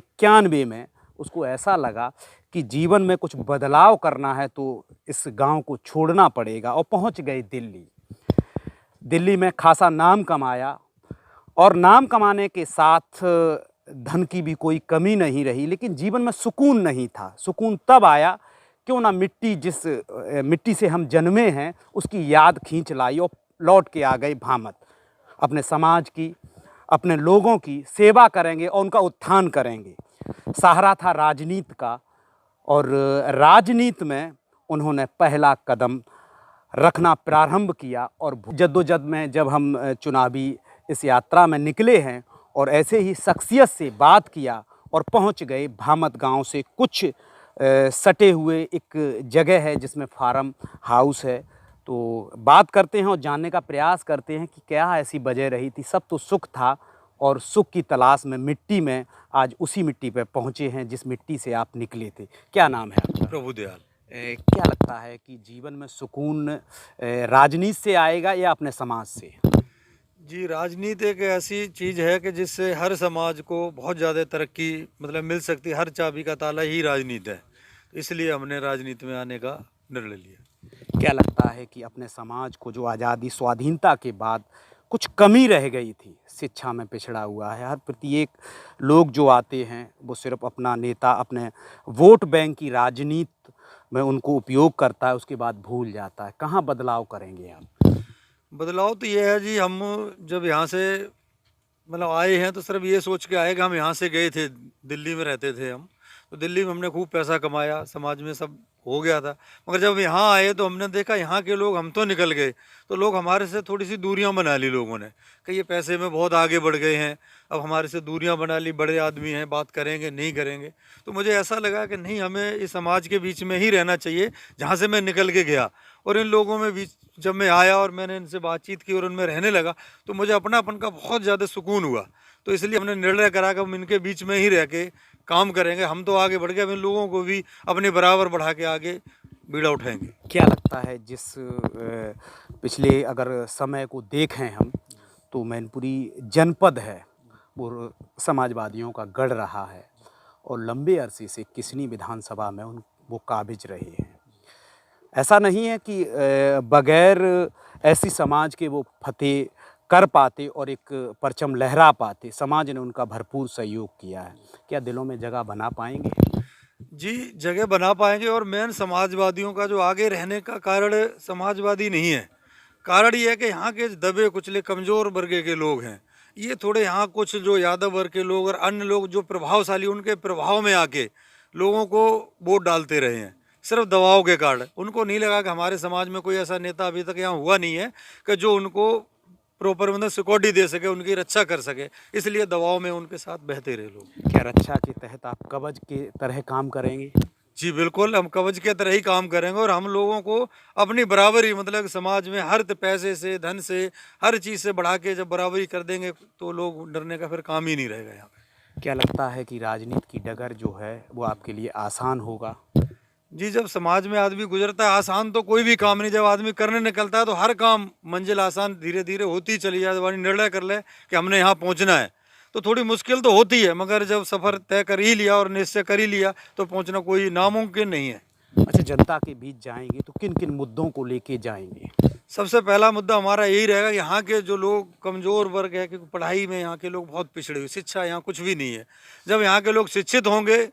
1991 में उसको ऐसा लगा कि जीवन में कुछ बदलाव करना है तो इस गांव को छोड़ना पड़ेगा और पहुंच गए दिल्ली। दिल्ली में खासा नाम कमाया और नाम कमाने के साथ धन की भी कोई कमी नहीं रही, लेकिन जीवन में सुकून नहीं था। सुकून तब आया क्यों ना जिस मिट्टी से हम जन्मे हैं उसकी याद खींच लाई और लौट के आ गए भामत। अपने समाज की, अपने लोगों की सेवा करेंगे और उनका उत्थान करेंगे। सहारा था राजनीति का और राजनीति में उन्होंने पहला कदम रखना प्रारंभ किया और जद्दोजहद में जब हम चुनावी इस यात्रा में निकले हैं और ऐसे ही शख्सियत से बात किया और पहुंच गए भामत गांव से कुछ सटे हुए एक जगह है जिसमें फार्म हाउस है। तो बात करते हैं और जानने का प्रयास करते हैं कि क्या ऐसी वजह रही थी। सब तो सुख था और सुख की तलाश में मिट्टी में आज उसी मिट्टी पे पहुंचे हैं जिस मिट्टी से आप निकले थे। क्या नाम है आपका? प्रभुदयाल। क्या लगता है कि जीवन में सुकून राजनीति से आएगा या अपने समाज से? जी, राजनीति एक ऐसी चीज़ है कि जिससे हर समाज को बहुत ज़्यादा तरक्की मिल सकती है। हर चाबी का ताला ही राजनीति है, इसलिए हमने राजनीति में आने का निर्णय लिया। क्या लगता है कि अपने समाज को जो आज़ादी स्वाधीनता के बाद कुछ कमी रह गई थी, शिक्षा में पिछड़ा हुआ है, हर प्रत्येक लोग जो आते हैं वो सिर्फ अपना नेता, अपने वोट बैंक की राजनीति में उनको उपयोग करता है, उसके बाद भूल जाता है। कहाँ बदलाव करेंगे आप? बदलाव तो ये है जी, हम जब यहाँ से आए हैं तो सिर्फ ये सोच के आए कि हम यहाँ से गए थे, दिल्ली में रहते थे हम, तो दिल्ली में हमने खूब पैसा कमाया, समाज में सब हो गया था। मगर जब यहाँ आए तो हमने देखा यहाँ के लोग, हम तो निकल गए तो लोग हमारे से थोड़ी सी दूरियां बना ली लोगों ने कि ये पैसे में बहुत आगे बढ़ गए हैं, अब हमारे से दूरियां बना ली, बड़े आदमी हैं, बात करेंगे नहीं करेंगे। तो मुझे ऐसा लगा कि नहीं, हमें इस समाज के बीच में ही रहना चाहिए जहाँ से मैं निकल के गया। और इन लोगों में बीच जब मैं आया और मैंने इनसे बातचीत की और उनमें रहने लगा तो मुझे अपनापन का बहुत ज़्यादा सुकून हुआ। तो इसलिए हमने निर्णय करा कि हम इनके बीच में ही रह के काम करेंगे। हम तो आगे बढ़ गए, अब इन लोगों को भी अपने बराबर बढ़ा के आगे बीड़ा उठाएंगे। क्या लगता है जिस पिछले अगर समय को देखें हम तो मैनपुरी जनपद है वो समाजवादियों का गढ़ रहा है और लंबे अरसे से किसनी विधानसभा में वो काबिज रहे हैं। ऐसा नहीं है कि बगैर ऐसी समाज के वो फतेह कर पाते और एक परचम लहरा पाते। समाज ने उनका भरपूर सहयोग किया है। क्या दिलों में जगह बना पाएंगे? जी, जगह बना पाएंगे। और मेन समाजवादियों का जो आगे रहने का कारण समाजवादी नहीं है, कारण ये है कि यहाँ के दबे कुचले कमज़ोर वर्ग के लोग हैं, ये थोड़े यहाँ कुछ जो यादव वर्ग के लोग और अन्य लोग जो प्रभावशाली, उनके प्रभाव में आके लोगों को वोट डालते रहे हैं सिर्फ दबाव के कारण। उनको नहीं लगा कि हमारे समाज में कोई ऐसा नेता अभी तक यहाँ हुआ नहीं है कि जो उनको प्रॉपर सिक्योरिटी दे सके, उनकी रक्षा कर सके, इसलिए दबाव में उनके साथ बहते रहे लोग। क्या रक्षा के तहत आप कवच के तरह काम करेंगे? जी बिल्कुल, हम कवच के तरह ही काम करेंगे और हम लोगों को अपनी बराबरी समाज में हर पैसे से, धन से, हर चीज़ से बढ़ा के जब बराबरी कर देंगे तो लोग डरने का फिर काम ही नहीं रहेगा यहाँ पे। क्या लगता है कि राजनीति की डगर जो है वो आपके लिए आसान होगा? जी, जब समाज में आदमी गुजरता है, आसान तो कोई भी काम नहीं। जब आदमी करने निकलता है तो हर काम मंजिल आसान धीरे धीरे होती चली जाए। जब निर्णय कर ले कि हमने यहाँ पहुँचना है तो थोड़ी मुश्किल तो होती है, मगर जब सफ़र तय कर ही लिया और निश्चय कर ही लिया तो पहुँचना कोई नामुमकिन नहीं है। अच्छा, जनता के बीच जाएंगे तो किन किन मुद्दों को लेके जाएंगे? सबसे पहला मुद्दा हमारा यही रहेगा, यहाँ के जो लोग कमज़ोर वर्ग है, क्योंकि पढ़ाई में यहाँ के लोग बहुत पिछड़े हुए, शिक्षा यहाँ कुछ भी नहीं है। जब यहाँ के लोग शिक्षित होंगे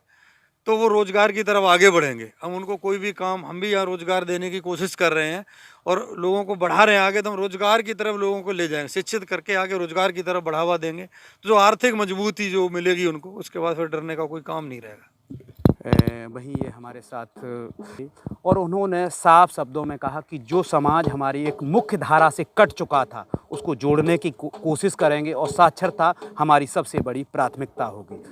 तो वो रोज़गार की तरफ आगे बढ़ेंगे। हम उनको कोई भी काम, हम भी यहाँ रोज़गार देने की कोशिश कर रहे हैं और लोगों को बढ़ा रहे हैं आगे, तो हम रोज़गार की तरफ लोगों को ले जाएंगे, शिक्षित करके आगे रोज़गार की तरफ बढ़ावा देंगे। तो जो आर्थिक मजबूती जो मिलेगी उनको, उसके बाद फिर डरने का कोई काम नहीं रहेगा। वहीं ये हमारे साथ और उन्होंने साफ शब्दों में कहा कि जो समाज हमारी एक मुख्य धारा से कट चुका था उसको जोड़ने की कोशिश करेंगे और साक्षरता हमारी सबसे बड़ी प्राथमिकता होगी।